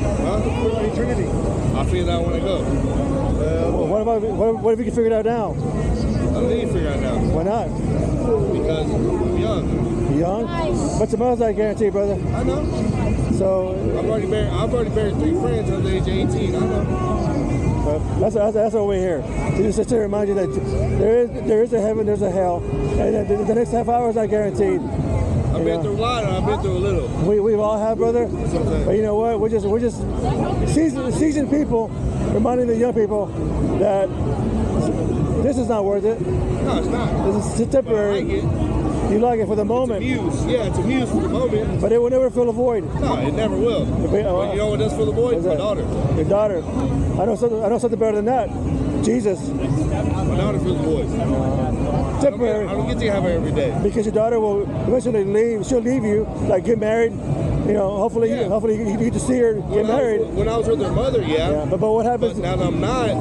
Huh? For eternity. I figured out when I go. What if you can figure it out now? I don't need to figure it out now Why not? because I'm young. You young? But tomorrow's not guaranteed, brother. I know. So I've already buried 3 friends under the age of 18. I know. that's what we're here. Just to remind you that there is a heaven, there's a hell, and the next half hour is not guaranteed. I've been through a lot, and I've been through a little. We've all have, brother. That's what I'm saying. But you know what? We're just seasoned people, reminding the young people that this is not worth it. No, it's not. This is temporary. I like it. You like it for the moment, It's a muse for the moment. but it will never fill a void. No, it never will. But you know what does fill the void? What's My that? daughter. Your daughter. I know something better than that. Jesus. My daughter fills the void. Temporary. I don't get to have her every day. Because your daughter will eventually leave. She'll leave you, like get married. You know, hopefully you get to see her get married. When I was with her mother, yeah. But what happens? But now that I'm not,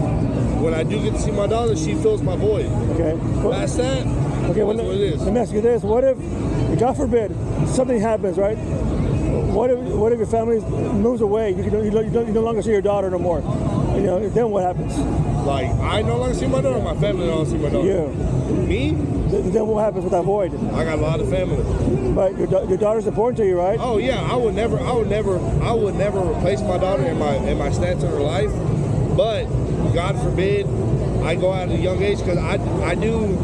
when I do get to see my daughter, she fills my void. Okay. Past that, Okay, that's what it is. let me ask you this: what if, God forbid, something happens, right? What if your family moves away? You no longer see your daughter no more. You know, then what happens? Like, I no longer see my daughter, my family no longer see my daughter. You. Me? Then what happens with that void? I got a lot of family. But your daughter's important to you, right? Oh yeah, I would never replace my daughter in my stance in her life. But God forbid, I go out at a young age because I do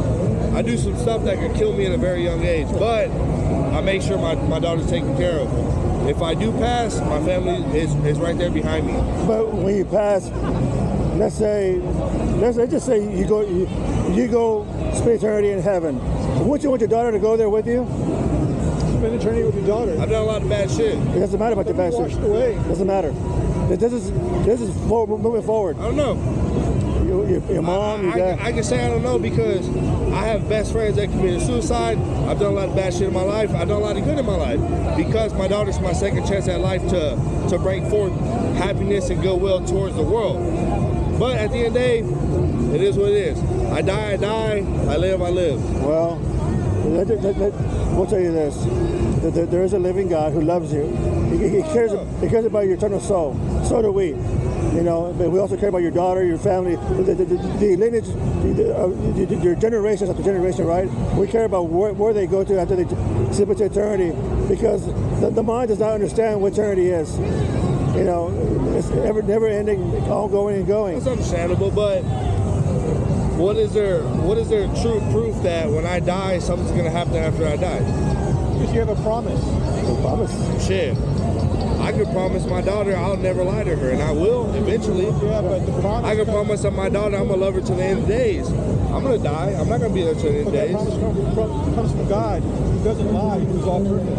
some stuff that could kill me at a very young age. But I make sure my daughter's taken care of. If I do pass, my family is right there behind me. But when you pass, let's just say you go spend eternity in heaven. Wouldn't you want your daughter to go there with you? Spend eternity with your daughter. I've done a lot of bad shit. It doesn't matter about the bad shit. Washed away. Doesn't matter. This is moving forward. I don't know. Your mom, your dad. I can say I don't know because I have best friends that committed suicide. I've done a lot of bad shit in my life. I've done a lot of good in my life because my daughter's my second chance at life to bring forth happiness and goodwill towards the world. But at the end of the day, it is what it is. I die, I live, I live. Well, we'll tell you this. There is a living God who loves you. He cares about your eternal soul. So do we. You know, but we also care about your daughter, your family, the lineage, your generations after generation, right? We care about where they go to after they slip into eternity because the mind does not understand what eternity is. You know, it's never ending, ongoing and going. That's understandable, but what is there true proof that when I die, something's going to happen after I die? Because you have a promise. A promise. Shit. I could promise my daughter I'll never lie to her, and I will eventually. Yeah, but the promise. I can promise that my daughter I'm gonna love her to the end of days. I'm gonna die. I'm not gonna be there till the end of That days. promise comes from God, who doesn't lie, who's all perfect.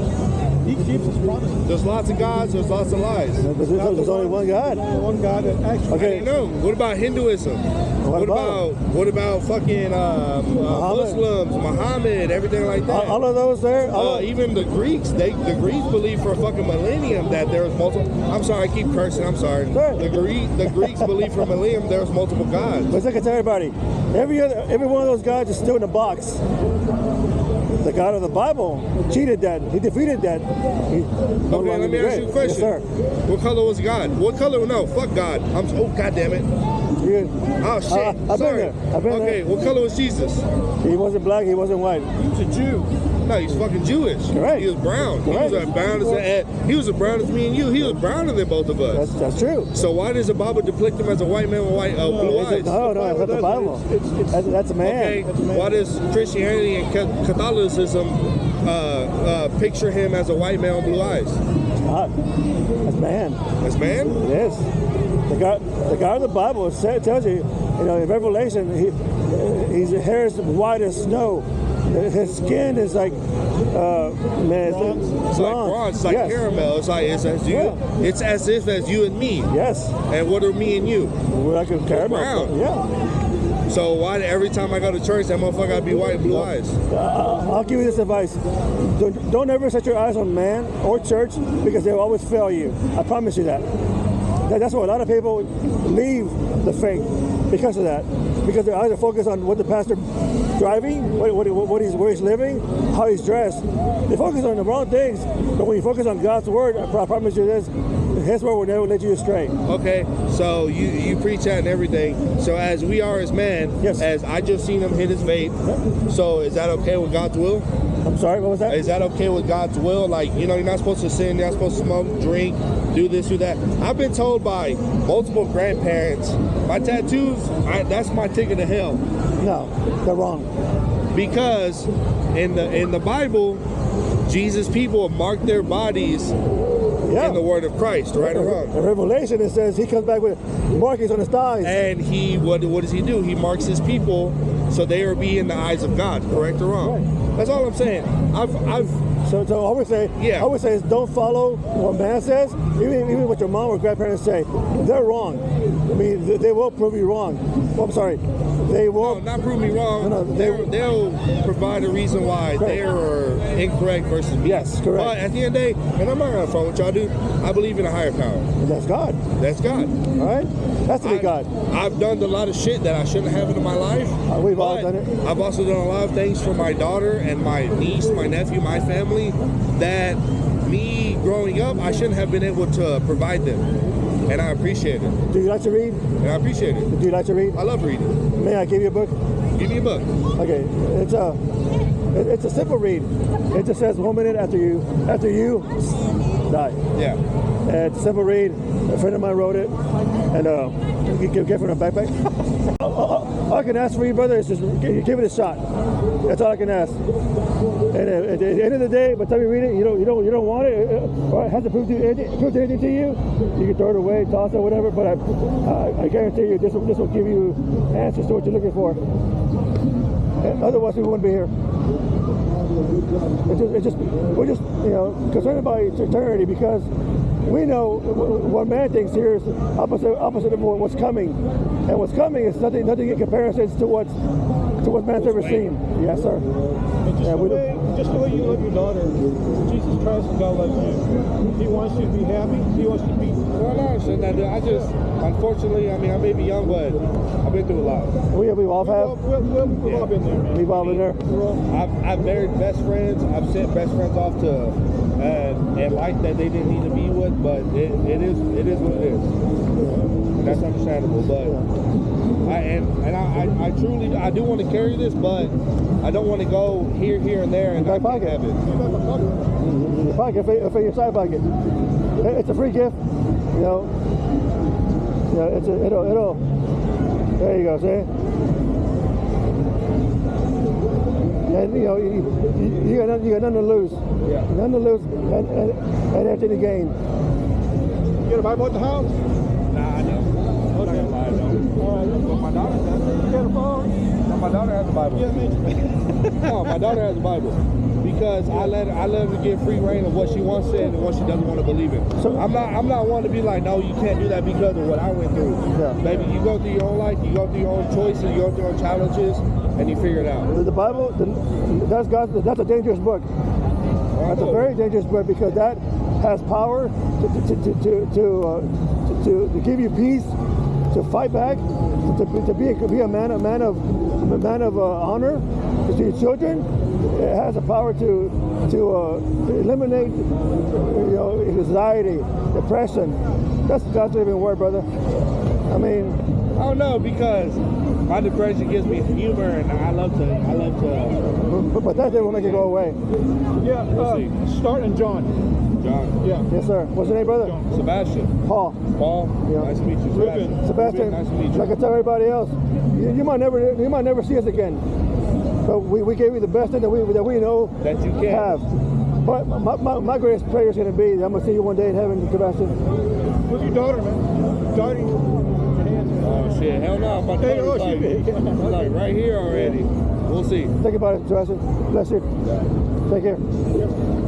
He keeps his promises. There's lots of gods. There's lots of lies. There's only one God. One God that actually. Okay. I didn't know. What about Hinduism? What about fucking Muslims, Muhammad, everything like that? All of those there. Even the Greeks, the Greeks believe for a fucking millennium that there was multiple. I'm sorry, I keep cursing. I'm sorry. Sure. The Greeks believe for a millennium there was multiple gods. But I can tell everybody, every one of those gods is still in a box. The God of the Bible cheated that. He defeated that. Okay, let me ask you a question. Yes, sir. What color was God? What color? No, fuck God. God damn it. Oh shit. I've Sorry. been there. I've been Okay, there. what color was Jesus? He wasn't black. He wasn't white. He was a Jew. No, he's fucking Jewish. Correct. He was brown. Correct. He was as brown as me and you. He was browner than both of us. That's true. So why does the Bible depict him as a white man with blue eyes? No, it's not the Bible. That's a man. Okay, why does Christianity and Catholicism picture him as a white man with blue eyes? Not. That's man. That's man? It is. The God of the Bible tells you, in Revelation, his hair is white as snow. His skin is like, It's like bronze. It's like caramel. It's as if as you and me. Yes. And what are me and you? We're like a caramel. Brown. Yeah. So why every time I go to church, that motherfucker gotta be white and blue eyes? I'll give you this advice. Don't ever set your eyes on man or church because they'll always fail you. I promise you that. That's why a lot of people leave the faith because of that. Because their eyes are focused on what the pastor driving, where he's living, how he's dressed. They focus on the wrong things. But when you focus on God's word, I promise you this, His word will never lead you astray. Okay, so you preach that and everything. So as we are as man, Yes. as I just seen him hit his vape, so is that okay with God's will? I'm sorry, what was that? Is that okay with God's will? Like, you know, you're not supposed to sin, you're not supposed to smoke, drink, do this, do that. I've been told by multiple grandparents, my tattoos, that's my ticket to hell. No, they're wrong. Because in the Bible, Jesus' people mark their bodies Yeah. in the word of Christ, right or wrong. In Revelation, it says he comes back with markings on his thighs. And he, what does he do? He marks his people so they will be in the eyes of God, correct or wrong? Right. That's all I'm saying. So I would say, Yeah. I would say is don't follow what man says, even what your mom or grandparents say. They're wrong. I mean, they will prove you wrong. Well, I'm sorry, they No, will. not prove me wrong. No, They'll provide a reason why Correct. they are incorrect versus me. Yes, correct. But at the end of the day, and I'm not gonna front with y'all, dude. I believe in a higher power. That's God. That's God. All right, has to be God. I've done a lot of shit that I shouldn't have in my life. We've all but done it. I've also done a lot of things for my daughter and my niece, my nephew, my family that me growing up, I shouldn't have been able to provide them. And I appreciate it. Do you like to read? And I appreciate it. Do you like to read? I love reading. May I give you a book? Give me a book. Okay, it's a simple read. It just says 1 minute after you die. Yeah. It's a simple read. A friend of mine wrote it, and you can get it from a backpack. All I can ask for you, brother, is just give it a shot. That's all I can ask. And at the end of the day, by the time you read it, you don't want it, or it hasn't proved anything to you. You can throw it away, toss it, whatever. But I guarantee you, this will give you answers to what you're looking for. And otherwise, we wouldn't be here. We're just concerned about eternity because we know what man thinks here is opposite of what's coming, and what's coming is nothing in comparison to what man's ever seen. Yes, sir. And just the way you love your daughter, Jesus Christ and God loves you. He wants you to be happy. He wants you to be. Well, no, I understand that. I just, unfortunately, I mean, I may be young, but I've been through a lot. We all have. We've all been there, man. We've all been there. I've married best friends. I've sent best friends off to a life that they didn't need to be with, but it is what it is. And that's understandable. But I truly do want to carry this, but I don't want to go here, and there, and Back not pocket. have it. Your pocket, for your side pocket. It's a free gift, you know. It'll. There you go, see. And you got nothing to lose. Yeah. Nothing to lose and everything to gain. You got a Bible at the house? Nah, I don't. I'm not gonna lie, I don't. All right. But my daughter does. You got a phone? No, my daughter has a Bible. Yeah, man. No, my daughter has a Bible because I let her get free reign of what she wants to and what she doesn't want to believe in. So- I'm not one to be like, no, you can't do that because of what I went through. Yeah. Baby, you go through your own life, you go through your own choices, you go through your own challenges, and you figure it out. The Bible, that's a dangerous book. That's a very dangerous book because that has power to give you peace, to fight back, to be a man of honor to your children. It has the power to eliminate anxiety, depression. That's God's living word, brother. I mean, I don't know because my depression gives me humor, and I love to. but that thing will make it go away. Yeah, start in John. John, Yeah. Yes, sir. What's your name, brother? Sebastian, Paul. Paul, Yeah. nice to meet you. Ruben. Sebastian, nice to meet you. like I tell everybody else, you might never see us again. But we gave you the best thing that we know That you can. have. But my greatest prayer is going to be that I'm going to see you one day in heaven, Sebastian. Who's your daughter, man? Daughter, your hands. Oh shit, hell no! I'm about to Hey, tell oh, you, she big. I'm like right here already. We'll see. Think about it, Sebastian. Bless you. Take care.